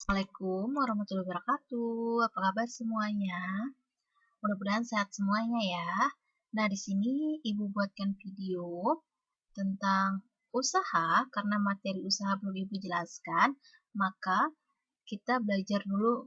Assalamualaikum warahmatullahi wabarakatuh. Apa kabar semuanya? Mudah-mudahan sehat semuanya ya. Nah, di sini Ibu buatkan video tentang usaha karena materi usaha belum Ibu jelaskan, maka kita belajar dulu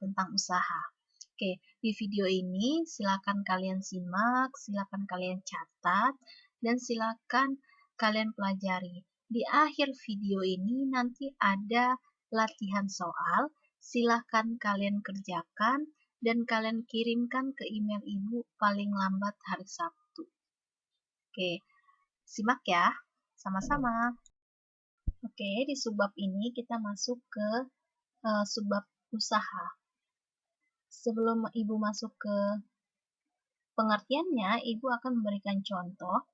tentang usaha. Oke, di video ini silakan kalian simak, silakan kalian catat, dan silakan kalian pelajari. Di akhir video ini nanti ada latihan soal, silakan kalian kerjakan dan kalian kirimkan ke email Ibu paling lambat hari Sabtu. Oke, simak ya, sama-sama. Oke, di subbab ini kita masuk ke subbab usaha. Sebelum Ibu masuk ke pengertiannya, Ibu akan memberikan contoh.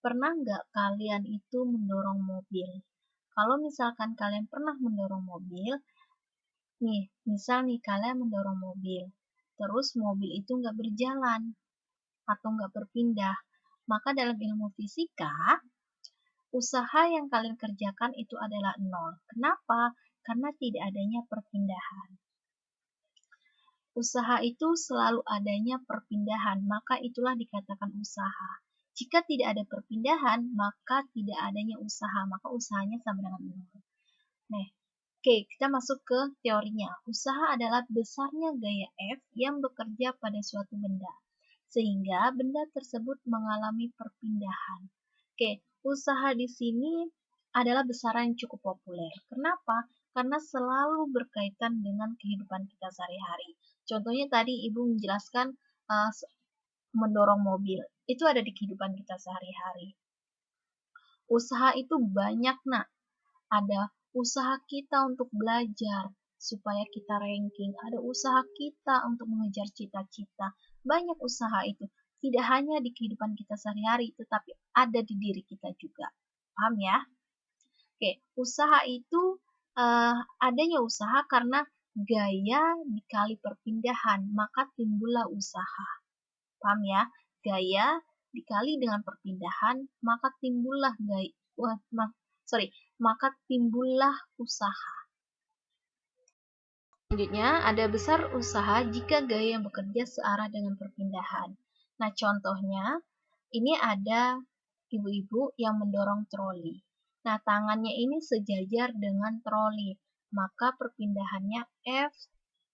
Pernah nggak kalian itu mendorong mobil? Kalau misalkan kalian pernah mendorong mobil, nih, misal nih kalian mendorong mobil, terus mobil itu nggak berjalan atau nggak berpindah, maka dalam ilmu fisika, usaha yang kalian kerjakan itu adalah nol. Kenapa? Karena tidak adanya perpindahan. Usaha itu selalu adanya perpindahan, maka itulah dikatakan usaha. Jika tidak ada perpindahan, maka tidak adanya usaha, maka usahanya sama dengan nol. Nah, oke, kita masuk ke teorinya. Usaha adalah besarnya gaya F yang bekerja pada suatu benda, sehingga benda tersebut mengalami perpindahan. Oke, usaha di sini adalah besaran yang cukup populer. Kenapa? Karena selalu berkaitan dengan kehidupan kita sehari-hari. Contohnya tadi Ibu menjelaskan mendorong mobil. Itu ada di kehidupan kita sehari-hari. Usaha itu banyak, nak. Ada usaha kita untuk belajar supaya kita ranking. Ada usaha kita untuk mengejar cita-cita. Banyak usaha itu. Tidak hanya di kehidupan kita sehari-hari, tetapi ada di diri kita juga. Paham ya? Oke, usaha itu adanya usaha karena gaya dikali perpindahan, maka timbullah usaha. Paham ya? Gaya dikali dengan perpindahan, maka timbullah maka timbullah usaha. Selanjutnya, ada besar usaha jika gaya yang bekerja searah dengan perpindahan. Nah, contohnya, ini ada ibu-ibu yang mendorong troli. Nah, tangannya ini sejajar dengan troli, maka perpindahannya F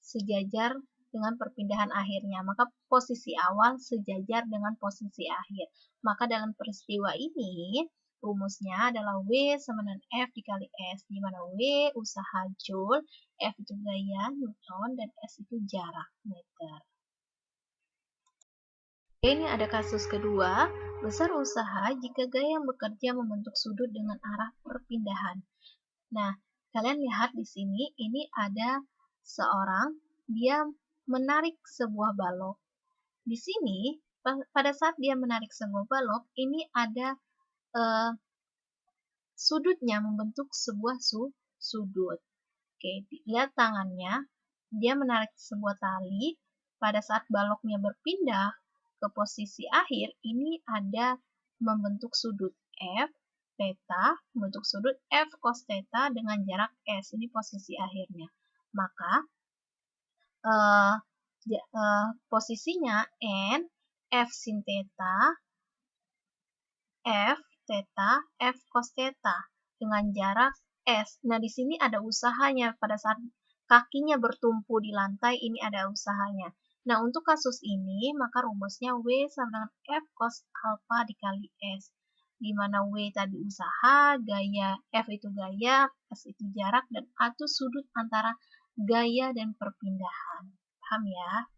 sejajar dengan perpindahan akhirnya. Maka posisi awal sejajar dengan posisi akhir. Maka dalam peristiwa ini, rumusnya adalah W sama dengan F dikali S, di mana W usaha Joule, F itu gaya Newton, dan S itu jarak meter. Ini ada kasus kedua, besar usaha jika gaya yang bekerja membentuk sudut dengan arah perpindahan. Nah, kalian lihat di sini, ini ada seorang, dia menarik sebuah balok. Di sini, pada saat dia menarik sebuah balok, ini ada sudutnya membentuk sebuah sudut. Oke, lihat tangannya, dia menarik sebuah tali. Pada saat baloknya berpindah ke posisi akhir, ini ada membentuk sudut F, theta, membentuk sudut F cos theta dengan jarak S. Ini posisi akhirnya. Maka, posisinya N, F sin theta, F theta, F cos theta dengan jarak S. Nah, di sini ada usahanya pada saat kakinya bertumpu di lantai, ini ada usahanya. Nah, untuk kasus ini, maka rumusnya W sama dengan F cos alpha dikali S. Di mana W tadi usaha, gaya F itu gaya, S itu jarak, dan A itu sudut antara gaya dan perpindahan. Paham ya?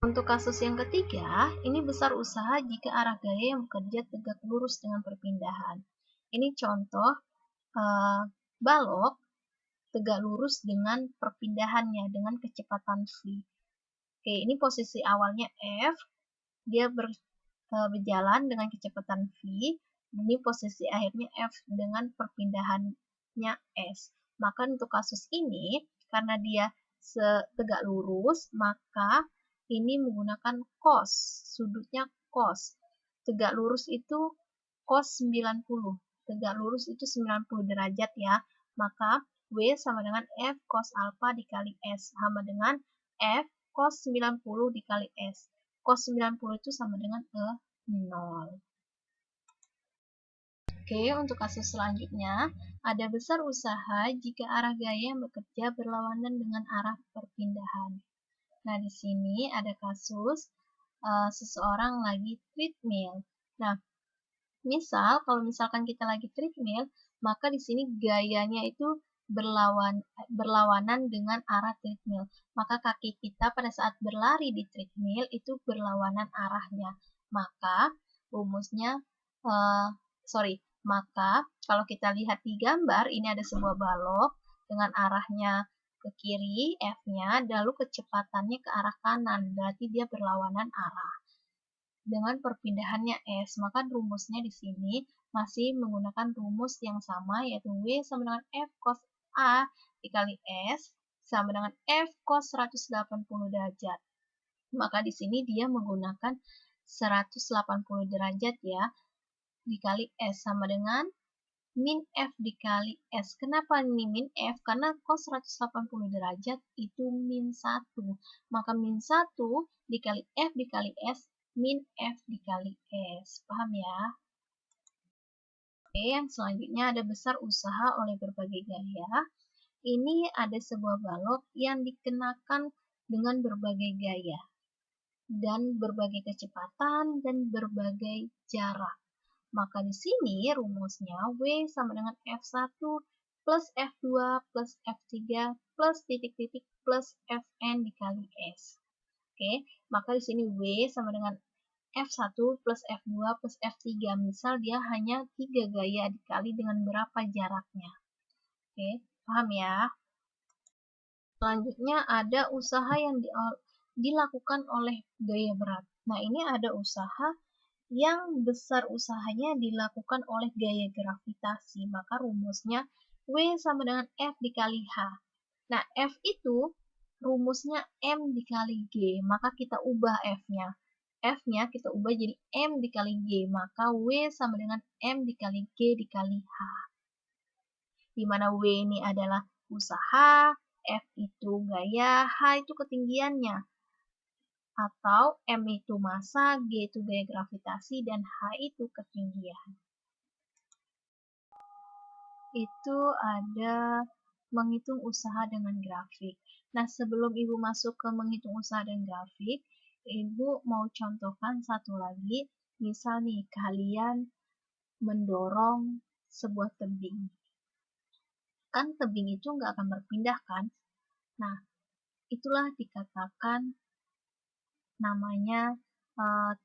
Untuk kasus yang ketiga, ini besar usaha jika arah gaya yang bekerja tegak lurus dengan perpindahan. Ini contoh balok tegak lurus dengan perpindahannya dengan kecepatan v. Oke, ini posisi awalnya F, dia berjalan dengan kecepatan v. Ini posisi akhirnya F dengan perpindahannya S. Maka untuk kasus ini, karena dia tegak lurus, maka ini menggunakan cos, sudutnya cos. Tegak lurus itu cos 90. Tegak lurus itu 90 derajat ya. Maka W sama dengan F cos alpha dikali S sama dengan F cos 90 dikali S. Cos 90 itu sama dengan 0. Oke, untuk kasus selanjutnya, ada besar usaha jika arah gaya yang bekerja berlawanan dengan arah perpindahan. Nah, di sini ada kasus seseorang lagi treadmill. Nah, kalau misalkan kita lagi treadmill, maka di sini gayanya itu berlawanan dengan arah treadmill. Maka kaki kita pada saat berlari di treadmill itu berlawanan arahnya. Maka rumusnya, maka kalau kita lihat di gambar, ini ada sebuah balok dengan arahnya ke kiri, F-nya, lalu kecepatannya ke arah kanan, berarti dia berlawanan arah dengan perpindahannya S, maka rumusnya di sini masih menggunakan rumus yang sama, yaitu W sama dengan F cos A dikali S sama dengan F cos 180 derajat. Maka di sini dia menggunakan 180 derajat ya, dikali S sama dengan min F dikali S. Kenapa ini min F? Karena cos 180 derajat itu min 1. Maka min 1 dikali F dikali S min F dikali S. Paham ya? Oke, yang selanjutnya ada besar usaha oleh berbagai gaya. Ini ada sebuah balok yang dikenakan dengan berbagai gaya dan berbagai kecepatan dan berbagai jarak. Maka di sini rumusnya W sama dengan F1 plus F2 plus F3 plus titik-titik plus Fn dikali S. Oke, maka di sini W sama dengan F1 plus F2 plus F3. Misal dia hanya 3 gaya dikali dengan berapa jaraknya. Oke, paham ya? Selanjutnya ada usaha yang dilakukan oleh gaya berat. Nah, ini ada usaha yang besar usahanya dilakukan oleh gaya gravitasi. Maka rumusnya W sama dengan F dikali H. Nah, F itu rumusnya M dikali G. Maka kita ubah F-nya. F-nya kita ubah jadi M dikali G. Maka W sama dengan M dikali G dikali H. Di mana W ini adalah usaha, F itu gaya, H itu ketinggiannya. Atau M itu massa, G itu gaya gravitasi, dan H itu ketinggian. Itu ada menghitung usaha dengan grafik. Nah, sebelum Ibu masuk ke menghitung usaha dan grafik, Ibu mau contohkan satu lagi. Misal nih, kalian mendorong sebuah tebing. Kan tebing itu nggak akan berpindah kan? Nah, itulah dikatakan namanya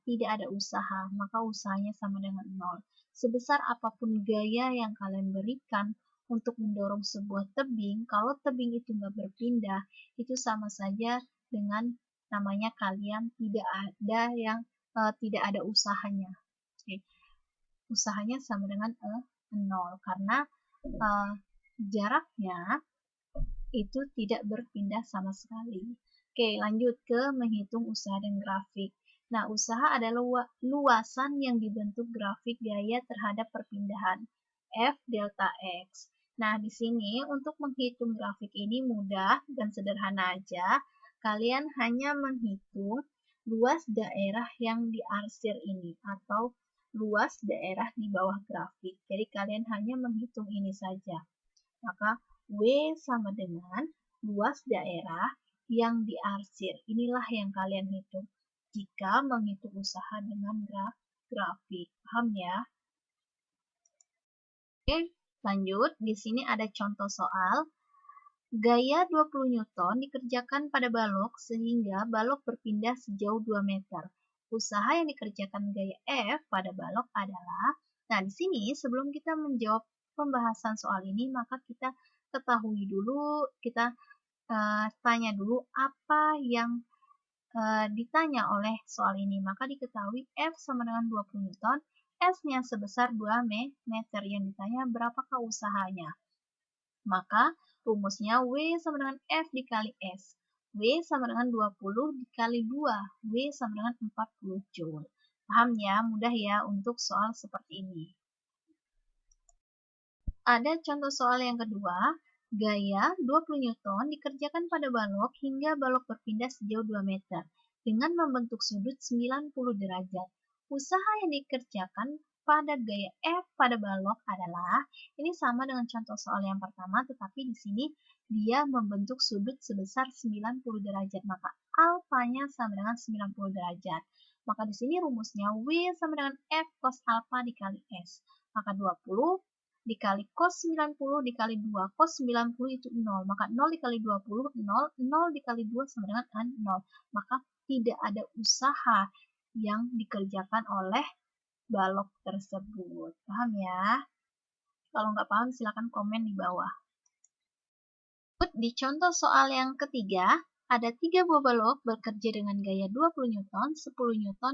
tidak ada usaha, maka usahanya sama dengan 0. Sebesar apapun gaya yang kalian berikan untuk mendorong sebuah tebing, kalau tebing itu nggak berpindah, itu sama saja dengan namanya kalian tidak ada usahanya. Oke. Usahanya sama dengan 0, karena jaraknya itu tidak berpindah sama sekali. Oke, lanjut ke menghitung usaha dan grafik. Nah, usaha adalah luasan yang dibentuk grafik gaya terhadap perpindahan F delta X. Nah, di sini untuk menghitung grafik ini mudah dan sederhana aja. Kalian hanya menghitung luas daerah yang diarsir ini atau luas daerah di bawah grafik. Jadi kalian hanya menghitung ini saja. Maka W sama dengan luas daerah yang diarsir. Inilah yang kalian hitung jika menghitung usaha dengan grafik. Paham ya? Oke, lanjut. Di sini ada contoh soal. Gaya 20 Newton dikerjakan pada balok sehingga balok berpindah sejauh 2 meter. Usaha yang dikerjakan gaya F pada balok adalah, nah di sini sebelum kita menjawab pembahasan soal ini, maka kita ketahui dulu, kita tanya dulu apa yang ditanya oleh soal ini. Maka diketahui F sama dengan 20 Newton, S-nya sebesar 2 meter. Yang ditanya berapakah usahanya. Maka rumusnya W sama dengan F dikali S. W sama dengan 20 dikali 2. W sama dengan 40 Joule. Paham ya? Mudah ya untuk soal seperti ini. Ada contoh soal yang kedua. Gaya 20 Newton dikerjakan pada balok hingga balok berpindah sejauh 2 meter dengan membentuk sudut 90 derajat. Usaha yang dikerjakan pada gaya F pada balok adalah, ini sama dengan contoh soal yang pertama, tetapi di sini dia membentuk sudut sebesar 90 derajat, maka alfanya sama dengan 90 derajat. Maka di sini rumusnya W sama dengan F cos alfa dikali S. Maka 20 dikali cos 90 dikali 2. Cos 90 itu 0. Maka 0 dikali 20, 0. 0 dikali 2 sama dengan 0. Maka tidak ada usaha yang dikerjakan oleh balok tersebut. Paham ya? Kalau nggak paham, silakan komen di bawah. Di contoh soal yang ketiga, ada 3 buah balok bekerja dengan gaya 20 Newton, 10 Newton,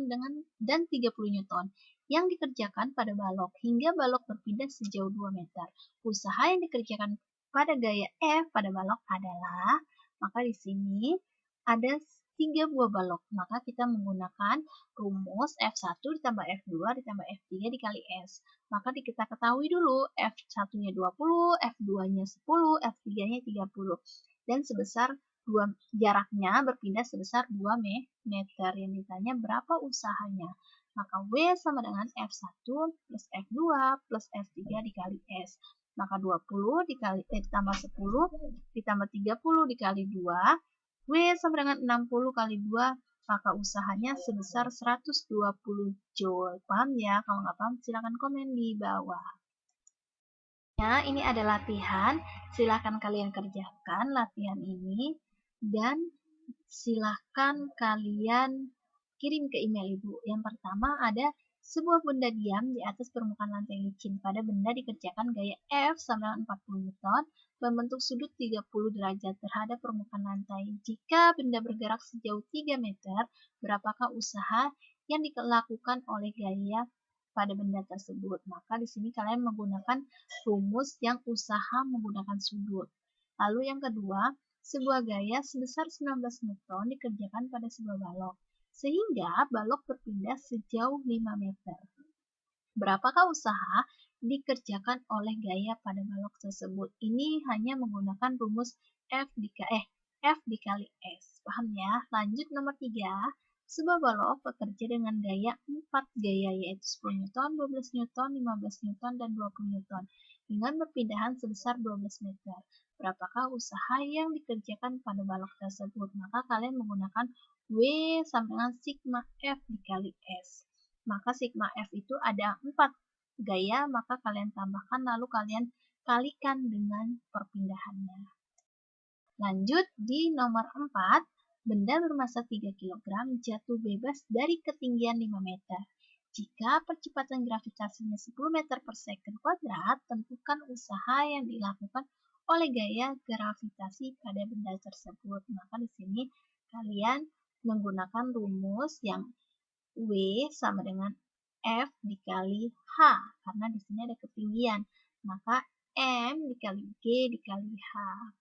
dan 30 Newton yang dikerjakan pada balok hingga balok berpindah sejauh 2 meter. Usaha yang dikerjakan pada gaya F pada balok adalah, maka di sini ada 3 buah balok. Maka kita menggunakan rumus F1 ditambah F2 ditambah F3 dikali S. Maka kita ketahui dulu F1-nya 20, F2-nya 10, F3-nya 30. Dan sebesar jaraknya berpindah sebesar 2 meter. Yang ditanya berapa usahanya. Maka W sama dengan F1 plus F2 plus F3 dikali S. Maka 20 ditambah 10 ditambah 30 dikali 2. W sama dengan 60 kali 2. Maka usahanya sebesar 120 Joule. Paham ya? Kalau nggak paham, silakan komen di bawah. Ya, ini ada latihan. Silakan kalian kerjakan latihan ini. Dan silakan kalian kirim ke email ibu. Yang pertama ada sebuah benda diam di atas permukaan lantai licin. Pada benda dikerjakan gaya F sama dengan 40 Newton, membentuk sudut 30 derajat terhadap permukaan lantai. Jika benda bergerak sejauh 3 meter, berapakah usaha yang dilakukan oleh gaya pada benda tersebut? Maka di sini kalian menggunakan rumus yang usaha menggunakan sudut. Lalu yang kedua, sebuah gaya sebesar 19 Newton dikerjakan pada sebuah balok, sehingga balok berpindah sejauh 5 meter. Berapakah usaha dikerjakan oleh gaya pada balok tersebut? Ini hanya menggunakan rumus F dikali S. Paham ya? Lanjut nomor 3. Sebuah balok bekerja dengan gaya 4 gaya, yaitu 10 Newton, 12 Newton, 15 Newton, dan 20 Newton, dengan berpindahan sebesar 12 meter. Berapakah usaha yang dikerjakan pada balok tersebut? Maka kalian menggunakan W sama dengan sigma F dikali S. Maka sigma F itu ada 4 gaya, maka kalian tambahkan lalu kalian kalikan dengan perpindahannya. Lanjut di nomor 4, benda bermasa 3 kg jatuh bebas dari ketinggian 5 meter. Jika percepatan gravitasinya 10 meter per second kuadrat, tentukan usaha yang dilakukan oleh gaya gravitasi pada benda tersebut. Maka di sini kalian menggunakan rumus yang W sama dengan F dikali H, karena di sini ada ketinggian. Maka M dikali G dikali H.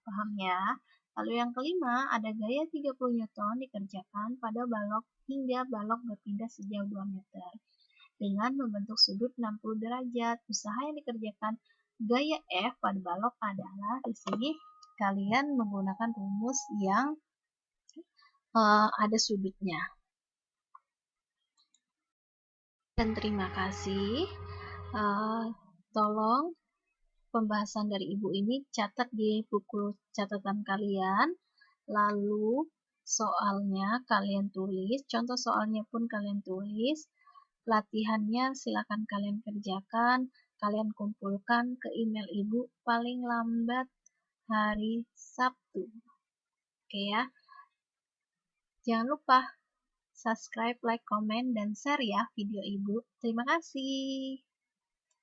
Paham ya? Lalu yang kelima, ada gaya 30 Newton dikerjakan pada balok hingga balok berpindah sejauh 2 meter dengan membentuk sudut 60 derajat. Usaha yang dikerjakan gaya F pada balok adalah, di sini kalian menggunakan rumus yang ada sudutnya. Dan terima kasih. Tolong pembahasan dari ibu ini catat di buku catatan kalian. Lalu soalnya kalian tulis, contoh soalnya pun kalian tulis. Latihannya silakan kalian kerjakan, kalian kumpulkan ke email ibu paling lambat hari Sabtu. Oke ya. Jangan lupa subscribe, like, komen, dan share ya video ibu. Terima kasih.